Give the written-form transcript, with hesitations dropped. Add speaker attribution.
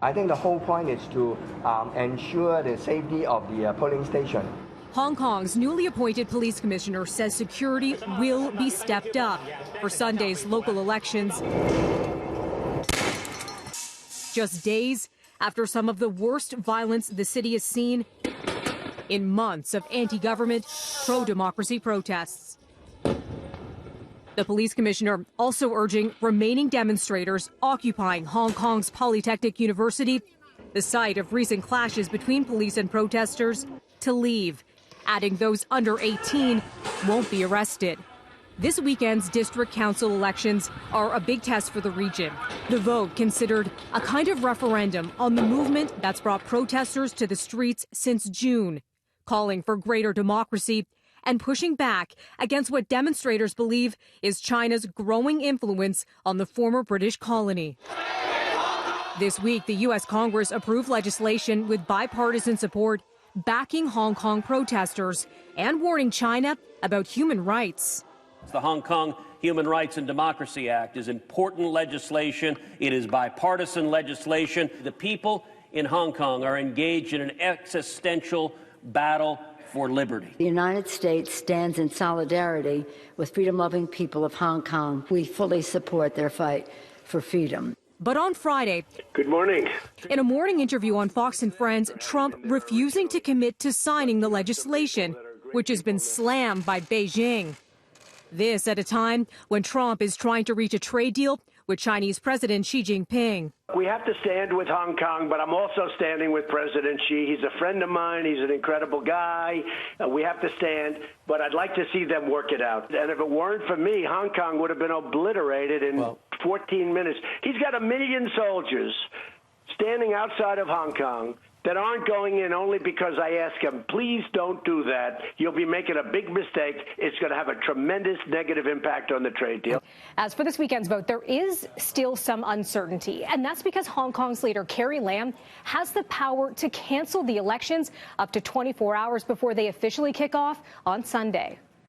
Speaker 1: I think the whole point is to ensure the safety of the polling station.
Speaker 2: Hong Kong's newly appointed police commissioner says security will be stepped up for Sunday's local elections, just days after some of the worst violence the city has seen in months of anti-government, pro-democracy protests. The police commissioner also urging remaining demonstrators occupying Hong Kong's Polytechnic University, the site of recent clashes between police and protesters, to leave, adding those under 18 won't be arrested. This weekend's district council elections are a big test for the region. The vote considered a kind of referendum on the movement that's brought protesters to the streets since June, calling for greater democracy and pushing back against what demonstrators believe is China's growing influence on the former British colony. This week, the U.S. Congress approved legislation with bipartisan support backing Hong Kong protesters and warning China about human rights.
Speaker 3: The Hong Kong Human Rights and Democracy Act is important legislation. It is bipartisan legislation. The people in Hong Kong are engaged in an existential battle for liberty.
Speaker 4: The United States stands in solidarity with freedom-loving people of Hong Kong. We fully support their fight for freedom.
Speaker 2: But on Friday,
Speaker 5: good morning,
Speaker 2: in a morning interview on Fox and Friends, Trump refusing to commit to signing the legislation, which has been slammed by Beijing. This at a time when Trump is trying to reach a trade deal with Chinese President Xi Jinping.
Speaker 5: We have to stand with Hong Kong, but I'm also standing with President Xi. He's a friend of mine. He's an incredible guy. We have to stand, but I'd like to see them work it out. And if it weren't for me, Hong Kong would have been obliterated in 14 minutes. He's got 1 million soldiers standing outside of Hong Kong that aren't going in only because I ask him, please don't do that. You'll be making a big mistake. It's going to have a tremendous negative impact on the trade deal.
Speaker 6: As for this weekend's vote, there is still some uncertainty, and that's because Hong Kong's leader, Carrie Lam, has the power to cancel the elections up to 24 hours before they officially kick off on Sunday.